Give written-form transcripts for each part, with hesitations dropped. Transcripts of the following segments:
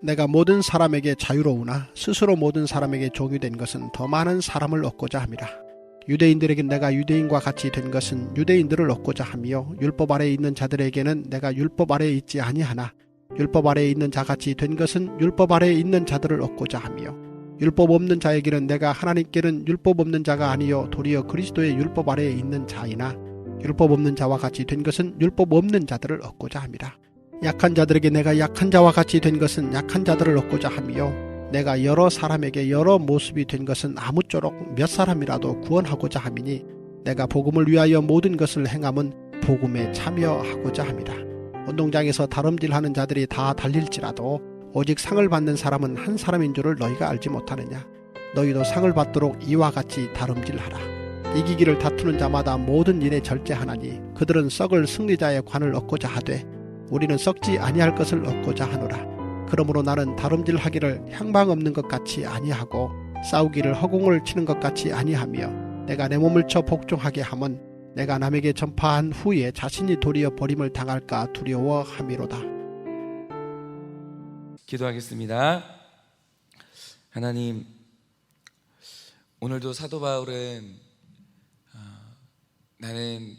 내가 모든 사람에게 자유로우나 스스로 모든 사람에게 종이 된 것은 더 많은 사람을 얻고자 함이라. 유대인들에게 내가 유대인과 같이 된 것은 유대인들을 얻고자 하며 율법 아래에 있는 자들에게는 내가 율법 아래에 있지 아니하나 율법 아래에 있는 자같이 된 것은 율법 아래에 있는 자들을 얻고자 하며 율법 없는 자에게는 내가 하나님께는 율법 없는 자가 아니요 도리어 그리스도의 율법 아래에 있는 자이나 율법 없는 자와 같이 된 것은 율법 없는 자들을 얻고자 함이라. 약한 자들에게 내가 약한 자와 같이 된 것은 약한 자들을 얻고자 하며 내가 여러 사람에게 여러 모습이 된 것은 아무쪼록 몇 사람이라도 구원하고자 함이니 내가 복음을 위하여 모든 것을 행함은 복음에 참여하고자 함이라. 운동장에서 다름질하는 자들이 다 달릴지라도 오직 상을 받는 사람은 한 사람인 줄을 너희가 알지 못하느냐. 너희도 상을 받도록 이와 같이 다름질하라. 이기기를 다투는 자마다 모든 일에 절제하나니 그들은 썩을 승리자의 관을 얻고자 하되 우리는 썩지 아니할 것을 얻고자 하노라. 그러므로 나는 다름질하기를 향방 없는 것 같이 아니하고 싸우기를 허공을 치는 것 같이 아니하며 내가 내 몸을 쳐 복종하게 함은 내가 남에게 전파한 후에 자신이 도리어 버림을 당할까 두려워함이로다. 기도하겠습니다. 하나님, 오늘도 사도 바울은 나는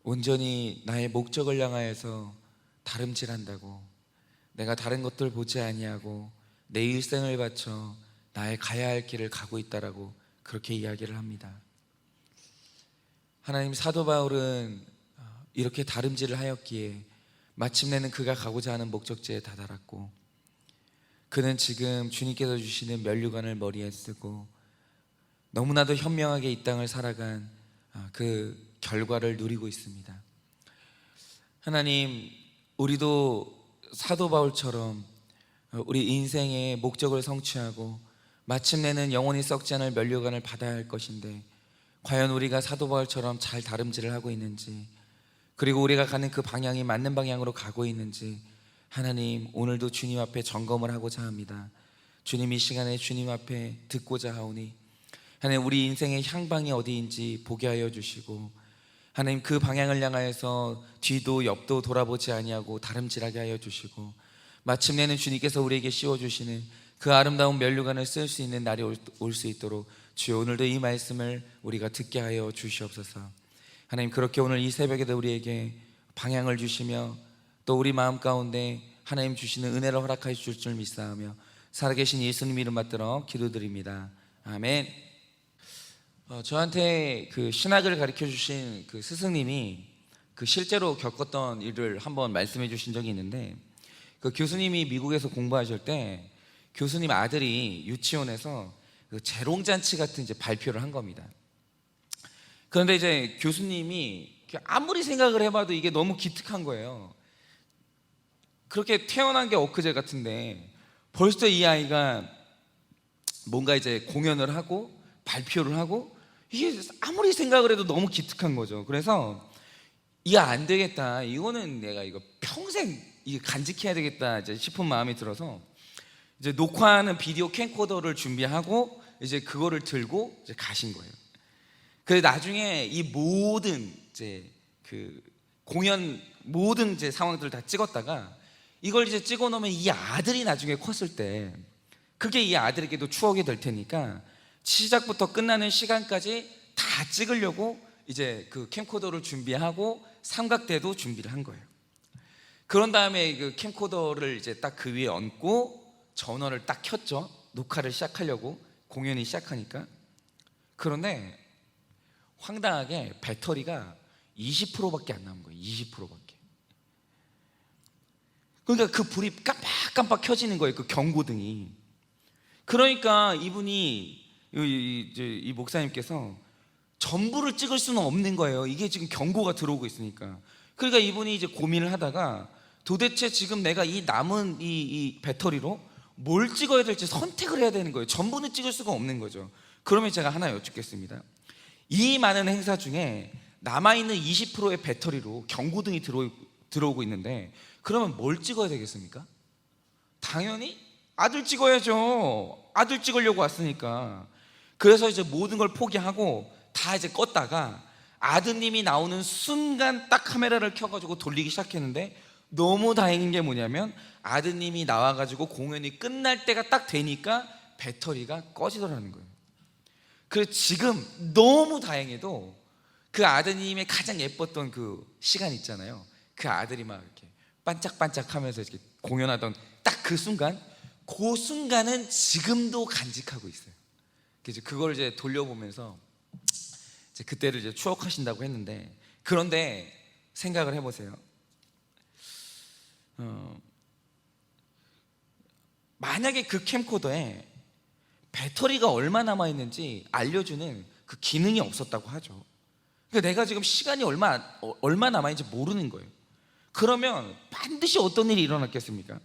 온전히 나의 목적을 향하여서 다름질한다고, 내가 다른 것들 보지 아니하고 내 일생을 바쳐 나의 가야 할 길을 가고 있다라고 그렇게 이야기를 합니다. 하나님, 사도 바울은 이렇게 다름질을 하였기에 마침내는 그가 가고자 하는 목적지에 다다랐고, 그는 지금 주님께서 주시는 면류관을 머리에 쓰고 너무나도 현명하게 이 땅을 살아간 그 결과를 누리고 있습니다. 하나님, 우리도 사도 바울처럼 우리 인생의 목적을 성취하고 마침내는 영원히 썩지 않을 면류관을 받아야 할 것인데, 과연 우리가 사도 바울처럼 잘 다름질을 하고 있는지, 그리고 우리가 가는 그 방향이 맞는 방향으로 가고 있는지 하나님, 오늘도 주님 앞에 점검을 하고자 합니다. 주님, 이 시간에 주님 앞에 듣고자 하오니 하나님, 우리 인생의 향방이 어디인지 보게 하여 주시고 하나님, 그 방향을 향하여서 뒤도 옆도 돌아보지 아니하고 다름질하게 하여 주시고 마침내는 주님께서 우리에게 씌워주시는 그 아름다운 면류관을 쓸 수 있는 날이 올 수 있도록 주여, 오늘도 이 말씀을 우리가 듣게 하여 주시옵소서. 하나님, 그렇게 오늘 이 새벽에도 우리에게 방향을 주시며 또 우리 마음 가운데 하나님 주시는 은혜를 허락하여 주실 줄 믿사오며 살아계신 예수님 이름 받들어 기도드립니다. 아멘. 저한테 그 신학을 가르쳐 주신 그 스승님이 그 실제로 겪었던 일을 한번 말씀해 주신 적이 있는데, 그 교수님이 미국에서 공부하실 때 교수님 아들이 유치원에서 그 재롱잔치 같은 이제 발표를 한 겁니다. 그런데 이제 교수님이 아무리 생각을 해봐도 이게 너무 기특한 거예요. 그렇게 태어난 게 엊그제 같은데 벌써 이 아이가 뭔가 이제 공연을 하고 발표를 하고, 이게 아무리 생각을 해도 너무 기특한 거죠. 그래서 이거 안 되겠다, 이거는 내가 이거 평생 이게 간직해야 되겠다 이제 싶은 마음이 들어서 이제 녹화하는 비디오 캠코더를 준비하고 이제 그거를 들고 이제 가신 거예요. 그래서 나중에 이 모든 이제 그 공연 모든 이제 상황들을 다 찍었다가 이걸 이제 찍어 놓으면 이 아들이 나중에 컸을 때 그게 이 아들에게도 추억이 될 테니까 시작부터 끝나는 시간까지 다 찍으려고 이제 그 캠코더를 준비하고 삼각대도 준비를 한 거예요. 그런 다음에 그 캠코더를 이제 딱 그 위에 얹고 전원을 딱 켰죠. 녹화를 시작하려고, 공연이 시작하니까. 그런데 황당하게 배터리가 20%밖에 안 남은 거예요. 20%밖에. 그러니까 그 불이 깜빡깜빡 켜지는 거예요. 그 경고등이. 그러니까 이분이 이 목사님께서 전부를 찍을 수는 없는 거예요. 이게 지금 경고가 들어오고 있으니까. 그러니까 이분이 이제 고민을 하다가 도대체 지금 내가 이 남은 이 배터리로 뭘 찍어야 될지 선택을 해야 되는 거예요. 전부는 찍을 수가 없는 거죠. 그러면 제가 하나 여쭙겠습니다. 이 많은 행사 중에 남아있는 20%의 배터리로 경고등이 들어오고 있는데 그러면 뭘 찍어야 되겠습니까? 당연히 아들 찍어야죠. 아들 찍으려고 왔으니까. 그래서 이제 모든 걸 포기하고 다 이제 껐다가 아드님이 나오는 순간 딱 카메라를 켜가지고 돌리기 시작했는데 너무 다행인 게 뭐냐면 아드님이 나와가지고 공연이 끝날 때가 딱 되니까 배터리가 꺼지더라는 거예요. 그래서 지금 너무 다행해도 그 아드님의 가장 예뻤던 그 시간 있잖아요. 그 아들이 막 이렇게 반짝반짝하면서 이렇게 공연하던 딱 그 순간, 그 순간은 지금도 간직하고 있어요. 그래서 그걸 이제 돌려보면서 이제 그때를 이제 추억하신다고 했는데, 그런데 생각을 해보세요. 만약에 그 캠코더에 배터리가 얼마 남아있는지 알려주는 그 기능이 없었다고 하죠. 그러니까 내가 지금 시간이 얼마 남아있는지 모르는 거예요. 그러면 반드시 어떤 일이 일어났겠습니까?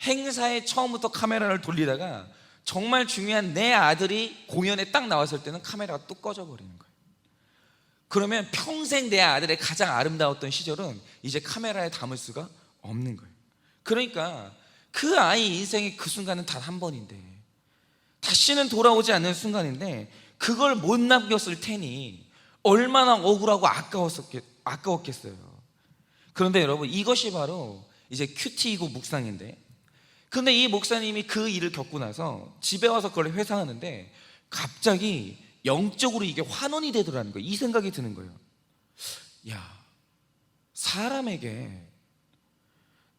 행사에 처음부터 카메라를 돌리다가 정말 중요한 내 아들이 공연에 딱 나왔을 때는 카메라가 뚝 꺼져버리는 거예요. 그러면 평생 내 아들의 가장 아름다웠던 시절은 이제 카메라에 담을 수가 없는 거예요. 그러니까 그 아이 인생의 그 순간은 단 한 번인데, 다시는 돌아오지 않는 순간인데 그걸 못 남겼을 테니 얼마나 억울하고 아까웠겠어요. 그런데 여러분, 이것이 바로 이제 큐티이고 묵상인데, 근데 이 목사님이 그 일을 겪고 나서 집에 와서 그걸 회상하는데 갑자기 영적으로 이게 환원이 되더라는 거예요. 이 생각이 드는 거예요. 야, 사람에게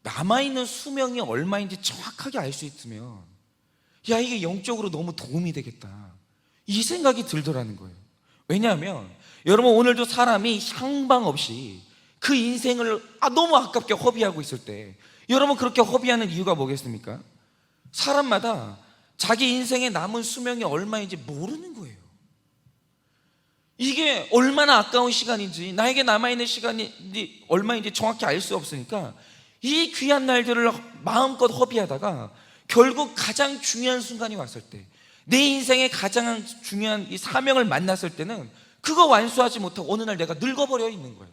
남아있는 수명이 얼마인지 정확하게 알 수 있으면, 야, 이게 영적으로 너무 도움이 되겠다, 이 생각이 들더라는 거예요. 왜냐하면 여러분, 오늘도 사람이 향방 없이 그 인생을 너무 아깝게 허비하고 있을 때, 여러분 그렇게 허비하는 이유가 뭐겠습니까? 사람마다 자기 인생에 남은 수명이 얼마인지 모르는 거예요. 이게 얼마나 아까운 시간인지, 나에게 남아있는 시간이 얼마인지 정확히 알 수 없으니까 이 귀한 날들을 마음껏 허비하다가 결국 가장 중요한 순간이 왔을 때, 내 인생의 가장 중요한 이 사명을 만났을 때는 그거 완수하지 못하고 어느 날 내가 늙어버려 있는 거예요.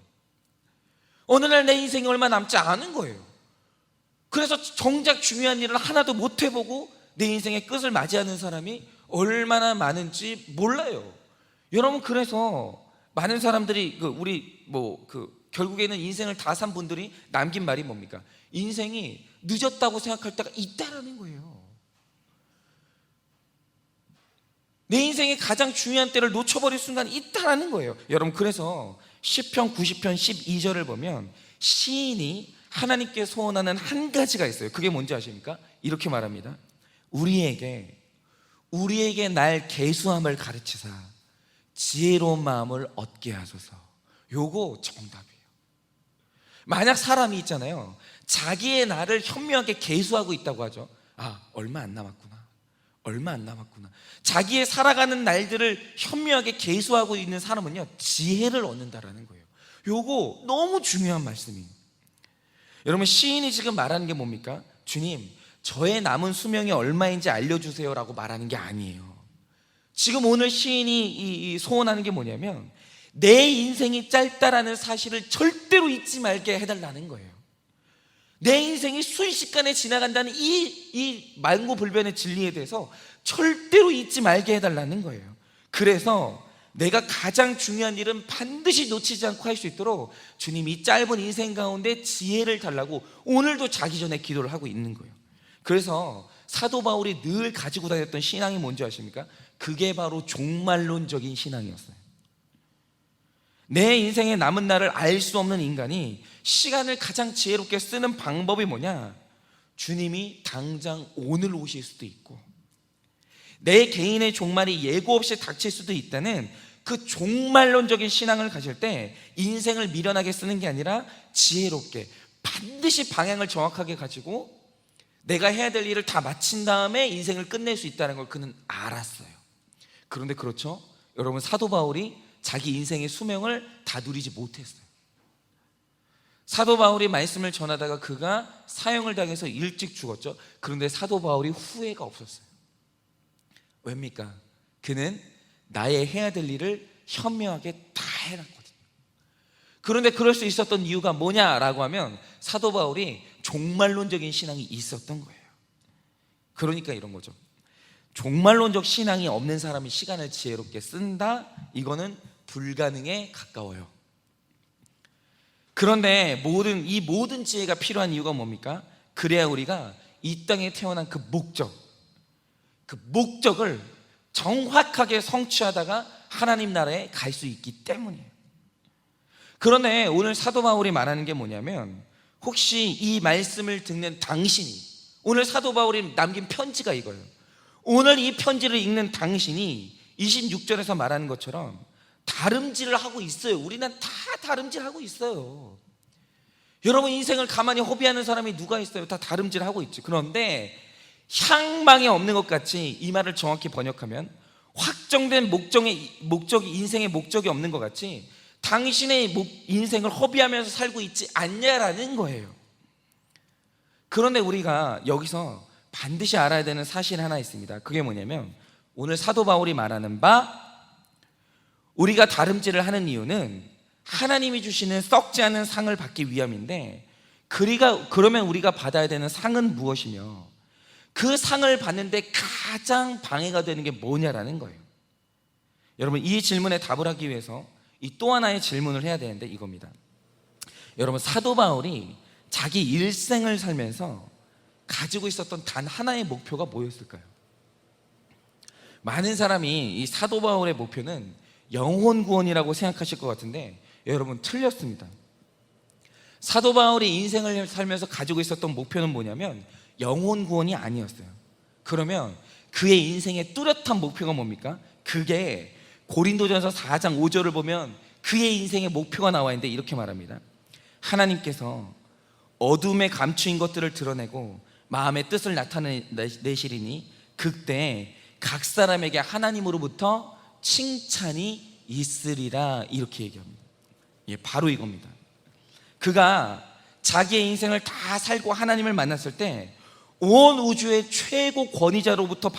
어느 날 내 인생이 얼마 남지 않은 거예요. 그래서 정작 중요한 일을 하나도 못 해보고 내 인생의 끝을 맞이하는 사람이 얼마나 많은지 몰라요. 여러분, 그래서 많은 사람들이 결국에는 인생을 다 산 분들이 남긴 말이 뭡니까? 인생이 늦었다고 생각할 때가 있다라는 거예요. 내 인생의 가장 중요한 때를 놓쳐버릴 순간이 있다라는 거예요. 여러분, 그래서 시편 90편 12절을 보면 시인이 하나님께 소원하는 한 가지가 있어요. 그게 뭔지 아십니까? 이렇게 말합니다. 우리에게 날 계수함을 가르치사 지혜로운 마음을 얻게 하소서. 요거 정답이에요. 만약 사람이 있잖아요, 자기의 날을 현명하게 계수하고 있다고 하죠. 얼마 안 남았구나, 자기의 살아가는 날들을 현명하게 계수하고 있는 사람은요, 지혜를 얻는다라는 거예요. 요거 너무 중요한 말씀이에요. 여러분, 시인이 지금 말하는 게 뭡니까? 주님, 저의 남은 수명이 얼마인지 알려주세요 라고 말하는 게 아니에요. 지금 오늘 시인이 소원하는 게 뭐냐면, 내 인생이 짧다라는 사실을 절대로 잊지 말게 해달라는 거예요. 내 인생이 순식간에 지나간다는 이 만고불변의 진리에 대해서 절대로 잊지 말게 해달라는 거예요. 그래서 내가 가장 중요한 일은 반드시 놓치지 않고 할 수 있도록 주님, 이 짧은 인생 가운데 지혜를 달라고 오늘도 자기 전에 기도를 하고 있는 거예요. 그래서 사도 바울이 늘 가지고 다녔던 신앙이 뭔지 아십니까? 그게 바로 종말론적인 신앙이었어요. 내 인생의 남은 날을 알 수 없는 인간이 시간을 가장 지혜롭게 쓰는 방법이 뭐냐? 주님이 당장 오늘 오실 수도 있고, 내 개인의 종말이 예고 없이 닥칠 수도 있다는 그 종말론적인 신앙을 가질 때 인생을 미련하게 쓰는 게 아니라 지혜롭게 반드시 방향을 정확하게 가지고 내가 해야 될 일을 다 마친 다음에 인생을 끝낼 수 있다는 걸 그는 알았어요. 그런데 그렇죠, 여러분, 사도 바울이 자기 인생의 수명을 다 누리지 못했어요. 사도 바울이 말씀을 전하다가 그가 사형을 당해서 일찍 죽었죠. 그런데 사도 바울이 후회가 없었어요. 왜입니까? 그는 나의 해야 될 일을 현명하게 다 해놨거든요. 그런데 그럴 수 있었던 이유가 뭐냐라고 하면 사도 바울이 종말론적인 신앙이 있었던 거예요. 그러니까 이런 거죠. 종말론적 신앙이 없는 사람이 시간을 지혜롭게 쓴다? 이거는 불가능에 가까워요. 그런데 이 모든 지혜가 필요한 이유가 뭡니까? 그래야 우리가 이 땅에 태어난 그 목적을 정확하게 성취하다가 하나님 나라에 갈 수 있기 때문이에요. 그런데 오늘 사도 바울이 말하는 게 뭐냐면, 혹시 이 말씀을 듣는 당신이, 오늘 사도 바울이 남긴 편지가 이거예요. 오늘 이 편지를 읽는 당신이 26절에서 말하는 것처럼 다름질을 하고 있어요. 우리는 다 다름질하고 있어요. 여러분, 인생을 가만히 허비하는 사람이 누가 있어요? 다 다름질하고 있죠. 그런데 향망이 없는 것 같이, 이 말을 정확히 번역하면 확정된 목적이 인생의 목적이 없는 것 같이 당신의 인생을 허비하면서 살고 있지 않냐라는 거예요. 그런데 우리가 여기서 반드시 알아야 되는 사실 하나 있습니다. 그게 뭐냐면, 오늘 사도 바울이 말하는 바, 우리가 다름질을 하는 이유는 하나님이 주시는 썩지 않은 상을 받기 위함인데, 그러면 우리가 받아야 되는 상은 무엇이며, 그 상을 받는데 가장 방해가 되는 게 뭐냐라는 거예요. 여러분, 이 질문에 답을 하기 위해서 이 또 하나의 질문을 해야 되는데 이겁니다. 여러분, 사도 바울이 자기 일생을 살면서 가지고 있었던 단 하나의 목표가 뭐였을까요? 많은 사람이 이 사도 바울의 목표는 영혼 구원이라고 생각하실 것 같은데, 여러분, 틀렸습니다. 사도 바울이 인생을 살면서 가지고 있었던 목표는 뭐냐면 영혼 구원이 아니었어요. 그러면 그의 인생의 뚜렷한 목표가 뭡니까? 그게 고린도전서 4장 5절을 보면 그의 인생의 목표가 나와 있는데 이렇게 말합니다. 하나님께서 어둠에 감추인 것들을 드러내고 마음의 뜻을 나타내시리니 그때 각 사람에게 하나님으로부터 칭찬이 있으리라, 이렇게 얘기합니다. 바로 이겁니다. 그가 자기의 인생을 다 살고 하나님을 만났을 때 온 우주의 최고 권위자로부터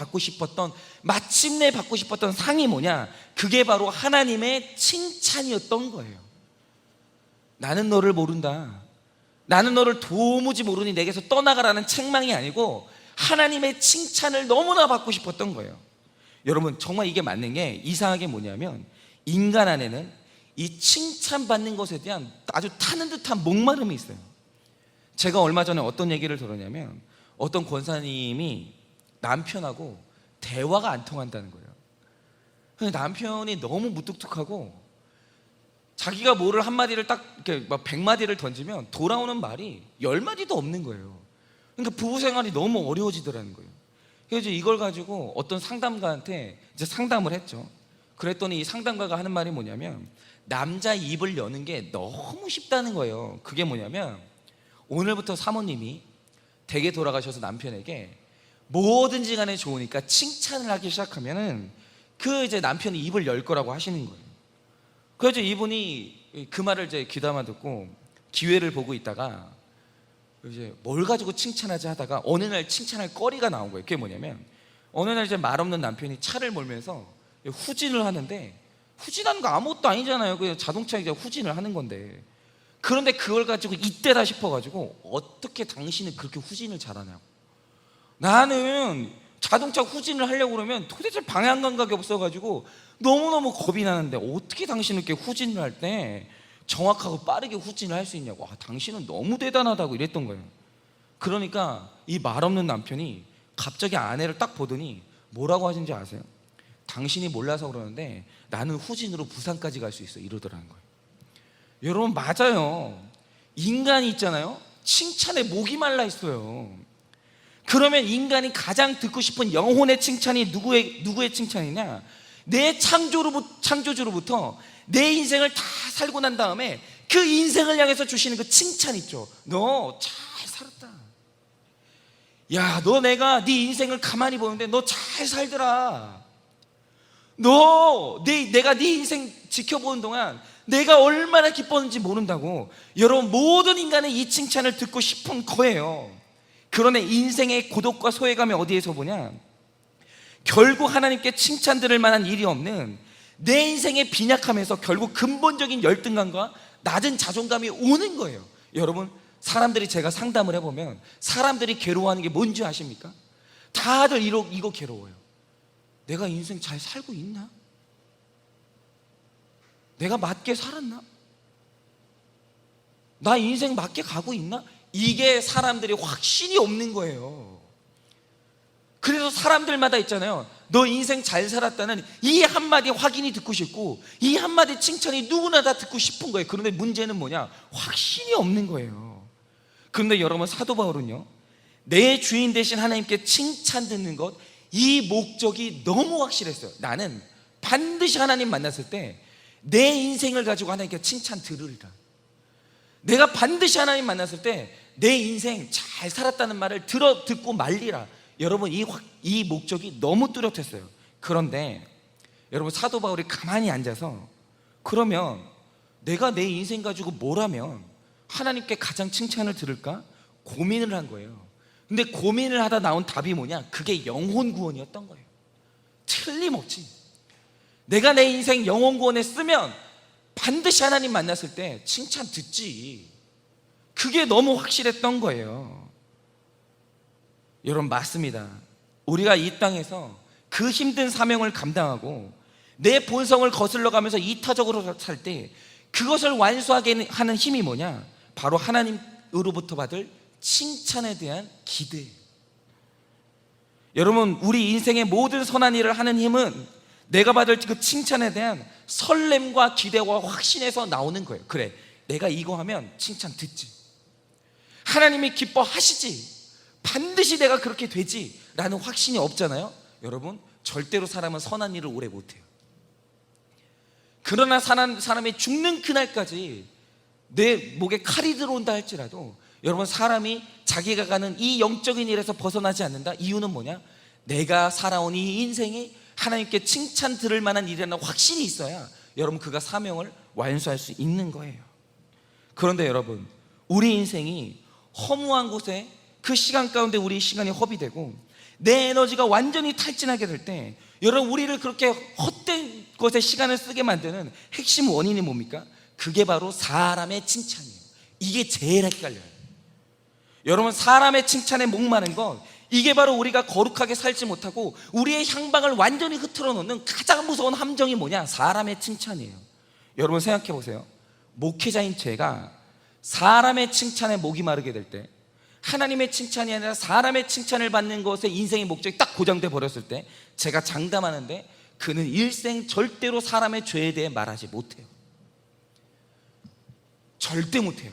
마침내 받고 싶었던 상이 뭐냐? 그게 바로 하나님의 칭찬이었던 거예요. 나는 너를 모른다, 나는 너를 도무지 모르니 내게서 떠나가라는 책망이 아니고 하나님의 칭찬을 너무나 받고 싶었던 거예요. 여러분, 정말 이게 맞는 게 이상하게 뭐냐면, 인간 안에는 이 칭찬받는 것에 대한 아주 타는 듯한 목마름이 있어요. 제가 얼마 전에 어떤 얘기를 들었냐면, 어떤 권사님이 남편하고 대화가 안 통한다는 거예요. 남편이 너무 무뚝뚝하고 자기가 뭐를 한마디를 딱 이렇게 막 100마디를 던지면 돌아오는 말이 10마디도 없는 거예요. 그러니까 부부 생활이 너무 어려워지더라는 거예요. 그래서 이걸 가지고 어떤 상담가한테 이제 상담을 했죠. 그랬더니 이 상담가가 하는 말이 뭐냐면, 남자 입을 여는 게 너무 쉽다는 거예요. 그게 뭐냐면, 오늘부터 사모님이 댁에 돌아가셔서 남편에게 뭐든지 간에 좋으니까 칭찬을 하기 시작하면은 이제 남편이 입을 열 거라고 하시는 거예요. 그래서 이분이 그 말을 이제 귀담아 듣고 기회를 보고 있다가 이제 뭘 가지고 칭찬하지 하다가 어느 날 칭찬할 거리가 나온 거예요. 그게 뭐냐면, 어느 날 이제 말 없는 남편이 차를 몰면서 후진을 하는데, 후진하는 거 아무것도 아니잖아요. 그냥 자동차 이제 후진을 하는 건데. 그런데 그걸 가지고 이때다 싶어가지고, 어떻게 당신은 그렇게 후진을 잘하냐고. 나는 자동차 후진을 하려고 그러면 도대체 방향 감각이 없어가지고 너무너무 겁이 나는데, 어떻게 당신은 이렇게 후진을 할 때 정확하고 빠르게 후진을 할 수 있냐고. 당신은 너무 대단하다고 이랬던 거예요. 그러니까 이 말 없는 남편이 갑자기 아내를 딱 보더니 뭐라고 하신지 아세요? 당신이 몰라서 그러는데 나는 후진으로 부산까지 갈 수 있어, 이러더라는 거예요. 여러분, 맞아요. 인간이 있잖아요, 칭찬에 목이 말라 있어요. 그러면 인간이 가장 듣고 싶은 영혼의 칭찬이 누구의 칭찬이냐? 내 창조주로부터 내 인생을 다 살고 난 다음에 그 인생을 향해서 주시는 그 칭찬 있죠. 너 잘 살았다. 야, 내가 네 인생을 가만히 보는데 너 잘 살더라. 내가 네 인생 지켜보는 동안 내가 얼마나 기뻤는지 모른다고. 여러분, 모든 인간의 이 칭찬을 듣고 싶은 거예요. 그러나 인생의 고독과 소외감이 어디에서 보냐? 결국 하나님께 칭찬 들을 만한 일이 없는 내 인생의 빈약함에서 결국 근본적인 열등감과 낮은 자존감이 오는 거예요. 여러분, 제가 상담을 해보면 사람들이 괴로워하는 게 뭔지 아십니까? 다들 이거 괴로워요. 내가 인생 잘 살고 있나? 내가 맞게 살았나? 나 인생 맞게 가고 있나? 이게 사람들이 확신이 없는 거예요. 그래서 사람들마다 있잖아요. 너 인생 잘 살았다는 이 한마디 확인이 듣고 싶고, 이 한마디 칭찬이 누구나 다 듣고 싶은 거예요. 그런데 문제는 뭐냐? 확신이 없는 거예요. 그런데 여러분, 사도 바울은요, 내 주인 되신 하나님께 칭찬 듣는 것, 이 목적이 너무 확실했어요. 나는 반드시 하나님 만났을 때 내 인생을 가지고 하나님께 칭찬 들으리라. 내가 반드시 하나님 만났을 때 내 인생 잘 살았다는 말을 듣고 말리라. 여러분, 이 목적이 너무 뚜렷했어요. 그런데 여러분, 사도 바울이 가만히 앉아서 그러면 내가 내 인생 가지고 뭘 하면 하나님께 가장 칭찬을 들을까? 고민을 한 거예요. 근데 고민을 하다 나온 답이 뭐냐? 그게 영혼 구원이었던 거예요. 틀림없지. 내가 내 인생 영혼 구원에 쓰면 반드시 하나님 만났을 때 칭찬 듣지. 그게 너무 확실했던 거예요. 여러분, 맞습니다. 우리가 이 땅에서 그 힘든 사명을 감당하고 내 본성을 거슬러 가면서 이타적으로 살 때 그것을 완수하게 하는 힘이 뭐냐? 바로 하나님으로부터 받을 칭찬에 대한 기대. 여러분, 우리 인생의 모든 선한 일을 하는 힘은 내가 받을 그 칭찬에 대한 설렘과 기대와 확신에서 나오는 거예요. 그래, 내가 이거 하면 칭찬 듣지. 하나님이 기뻐하시지. 반드시 내가 그렇게 되지 라는 확신이 없잖아요. 여러분, 절대로 사람은 선한 일을 오래 못해요. 그러나 사람이 죽는 그날까지 내 목에 칼이 들어온다 할지라도, 여러분, 사람이 자기가 가는 이 영적인 일에서 벗어나지 않는다. 이유는 뭐냐? 내가 살아온 이 인생이 하나님께 칭찬 들을 만한 일이라는 확신이 있어야 여러분, 그가 사명을 완수할 수 있는 거예요. 그런데 여러분, 우리 인생이 허무한 곳에 그 시간 가운데 우리 시간이 허비되고 내 에너지가 완전히 탈진하게 될 때, 여러분, 우리를 그렇게 헛된 것에 시간을 쓰게 만드는 핵심 원인이 뭡니까? 그게 바로 사람의 칭찬이에요. 이게 제일 헷갈려요. 여러분, 사람의 칭찬에 목마른 건 이게 바로 우리가 거룩하게 살지 못하고 우리의 향방을 완전히 흐트러 놓는 가장 무서운 함정이 뭐냐? 사람의 칭찬이에요. 여러분, 생각해 보세요. 목회자인 제가 사람의 칭찬에 목이 마르게 될 때, 하나님의 칭찬이 아니라 사람의 칭찬을 받는 것에 인생의 목적이 딱 고정돼 버렸을 때, 제가 장담하는데 그는 일생 절대로 사람의 죄에 대해 말하지 못해요. 절대 못해요.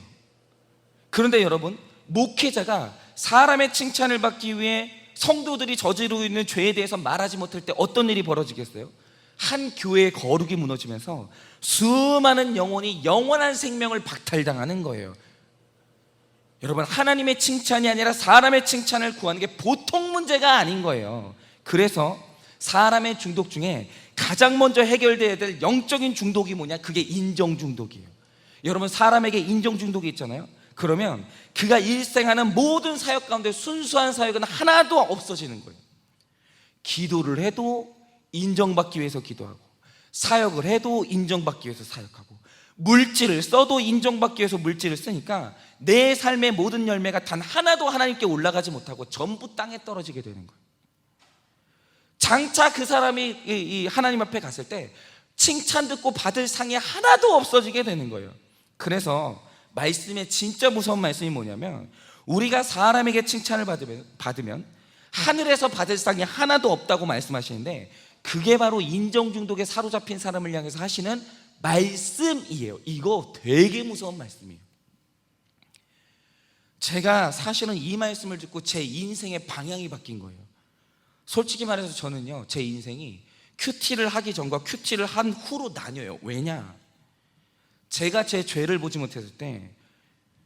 그런데 여러분, 목회자가 사람의 칭찬을 받기 위해 성도들이 저지르고 있는 죄에 대해서 말하지 못할 때 어떤 일이 벌어지겠어요? 한 교회의 거룩이 무너지면서 수많은 영혼이 영원한 생명을 박탈당하는 거예요. 여러분, 하나님의 칭찬이 아니라 사람의 칭찬을 구하는 게 보통 문제가 아닌 거예요. 그래서 사람의 중독 중에 가장 먼저 해결돼야 될 영적인 중독이 뭐냐? 그게 인정 중독이에요. 여러분, 사람에게 인정 중독이 있잖아요. 그러면 그가 일생하는 모든 사역 가운데 순수한 사역은 하나도 없어지는 거예요. 기도를 해도 인정받기 위해서 기도하고, 사역을 해도 인정받기 위해서 사역하고, 물질을 써도 인정받기 위해서 물질을 쓰니까 내 삶의 모든 열매가 단 하나도 하나님께 올라가지 못하고 전부 땅에 떨어지게 되는 거예요. 장차 그 사람이 이 하나님 앞에 갔을 때 칭찬 듣고 받을 상이 하나도 없어지게 되는 거예요. 그래서 말씀의 진짜 무서운 말씀이 뭐냐면, 우리가 사람에게 칭찬을 받으면 하늘에서 받을 상이 하나도 없다고 말씀하시는데, 그게 바로 인정 중독에 사로잡힌 사람을 향해서 하시는 말씀이에요. 이거 되게 무서운 말씀이에요. 제가 사실은 이 말씀을 듣고 제 인생의 방향이 바뀐 거예요. 솔직히 말해서 저는요, 제 인생이 큐티를 하기 전과 큐티를 한 후로 나뉘어요. 왜냐? 제가 제 죄를 보지 못했을 때,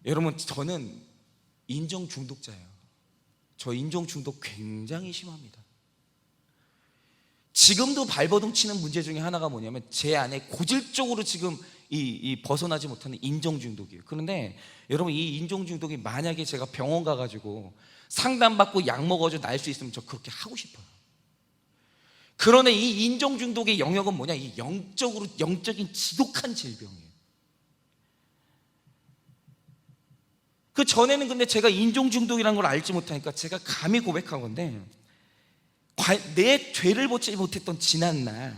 여러분, 저는 인정 중독자예요. 저 인정 중독 굉장히 심합니다. 지금도 발버둥 치는 문제 중에 하나가 뭐냐면, 제 안에 고질적으로 지금 이 벗어나지 못하는 인정 중독이에요. 그런데 여러분, 이 인정 중독이 만약에 제가 병원 가가지고 상담받고 약 먹어서 나을 수 있으면 저 그렇게 하고 싶어요. 그런데 이 인정 중독의 영역은 뭐냐? 이 영적인 지독한 질병이에요. 그 전에는 근데 제가 인정 중독이라는 걸 알지 못하니까 제가 감히 고백한 건데, 내 죄를 보지 못했던 지난날,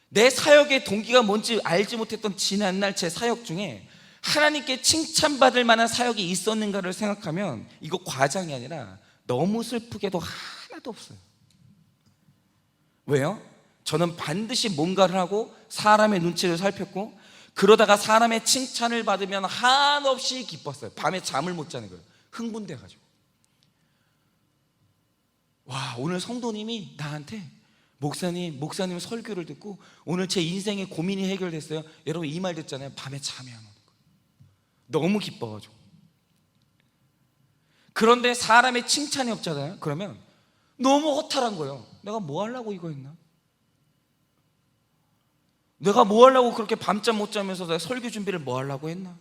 내 사역의 동기가 뭔지 알지 못했던 지난날 제 사역 중에 하나님께 칭찬받을 만한 사역이 있었는가를 생각하면 이거 과장이 아니라 너무 슬프게도 하나도 없어요. 왜요? 저는 반드시 뭔가를 하고 사람의 눈치를 살폈고, 그러다가 사람의 칭찬을 받으면 한없이 기뻤어요. 밤에 잠을 못 자는 거예요. 흥분돼가지고. 와, 오늘 성도님이 나한테 목사님 설교를 듣고 오늘 제 인생의 고민이 해결됐어요. 여러분 이 말 듣잖아요. 밤에 잠이 안 오는 거예요. 너무 기뻐가지고. 그런데 사람의 칭찬이 없잖아요. 그러면 너무 허탈한 거예요. 내가 뭐 하려고 이거 했나? 내가 뭐 하려고 그렇게 밤잠 못 자면서 내가 설교 준비를 뭐 하려고 했나?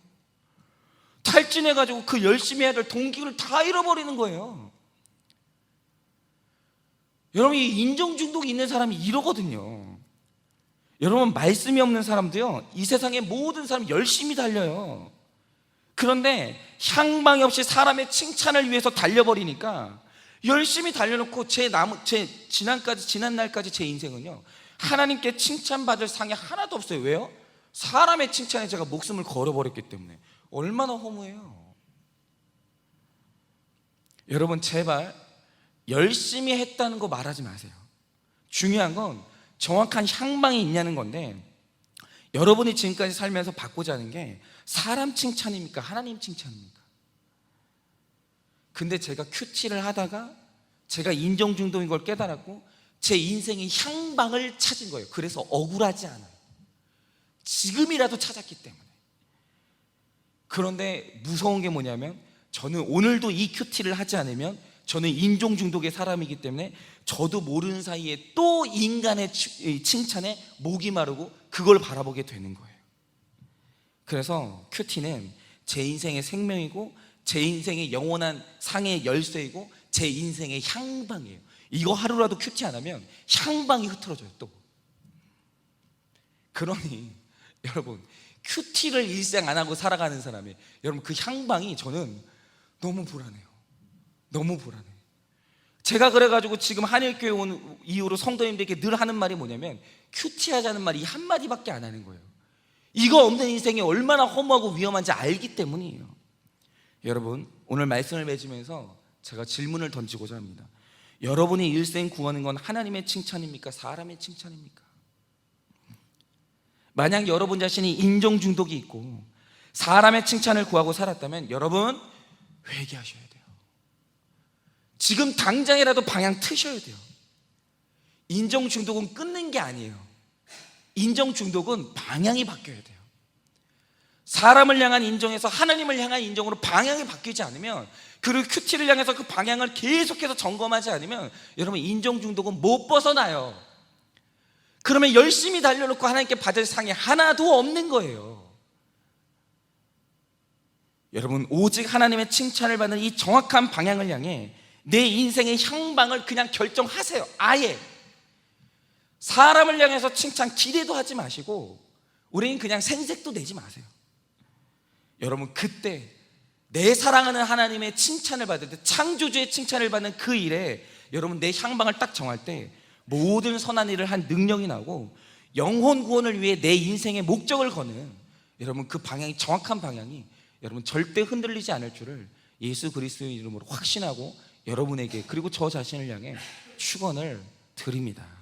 탈진해가지고 그 열심히 해야 될 동기를 다 잃어버리는 거예요. 여러분, 이 인정 중독이 있는 사람이 이러거든요. 여러분, 말씀이 없는 사람도요, 이 세상의 모든 사람 열심히 달려요. 그런데 향방이 없이 사람의 칭찬을 위해서 달려버리니까 열심히 달려놓고 제 지난 날까지 제 인생은요, 하나님께 칭찬받을 상이 하나도 없어요. 왜요? 사람의 칭찬에 제가 목숨을 걸어버렸기 때문에. 얼마나 허무해요. 여러분, 제발 열심히 했다는 거 말하지 마세요. 중요한 건 정확한 향방이 있냐는 건데, 여러분이 지금까지 살면서 받고자 하는 게 사람 칭찬입니까? 하나님 칭찬입니까? 근데 제가 큐티를 하다가 제가 인정 중독인 걸 깨달았고 제 인생의 향방을 찾은 거예요. 그래서 억울하지 않아요. 지금이라도 찾았기 때문에. 그런데 무서운 게 뭐냐면, 저는 오늘도 이 큐티를 하지 않으면 저는 인종 중독의 사람이기 때문에 저도 모르는 사이에 또 인간의 칭찬에 목이 마르고 그걸 바라보게 되는 거예요. 그래서 큐티는 제 인생의 생명이고 제 인생의 영원한 상의 열쇠이고 제 인생의 향방이에요. 이거 하루라도 큐티 안 하면 향방이 흐트러져요. 또 그러니 여러분, 큐티를 일생 안 하고 살아가는 사람이, 여러분 그 향방이 저는 너무 불안해요. 너무 불안해요. 제가 그래가지고 지금 한일교회 온 이후로 성도님들에게 늘 하는 말이 뭐냐면, 큐티 하자는 말이 한마디밖에 안 하는 거예요. 이거 없는 인생이 얼마나 허무하고 위험한지 알기 때문이에요. 여러분, 오늘 말씀을 맺으면서 제가 질문을 던지고자 합니다. 여러분이 일생 구하는 건 하나님의 칭찬입니까? 사람의 칭찬입니까? 만약 여러분 자신이 인정 중독이 있고 사람의 칭찬을 구하고 살았다면 여러분 회개하셔야 돼요. 지금 당장이라도 방향 트셔야 돼요. 인정 중독은 끊는 게 아니에요. 인정 중독은 방향이 바뀌어야 돼요. 사람을 향한 인정에서 하나님을 향한 인정으로 방향이 바뀌지 않으면, 그리고 큐티를 향해서 그 방향을 계속해서 점검하지 않으면 여러분 인정 중독은 못 벗어나요. 그러면 열심히 달려놓고 하나님께 받을 상이 하나도 없는 거예요. 여러분, 오직 하나님의 칭찬을 받는 이 정확한 방향을 향해 내 인생의 향방을 그냥 결정하세요. 아예 사람을 향해서 칭찬 기대도 하지 마시고 우리는 그냥 생색도 내지 마세요. 여러분, 그때 내 사랑하는 하나님의 칭찬을 받을 때, 창조주의 칭찬을 받는 그 일에 여러분 내 향방을 딱 정할 때 모든 선한 일을 한 능력이 나고 영혼 구원을 위해 내 인생의 목적을 거는, 여러분 그 방향이, 정확한 방향이 여러분 절대 흔들리지 않을 줄을 예수 그리스도의 이름으로 확신하고 여러분에게, 그리고 저 자신을 향해 축원을 드립니다.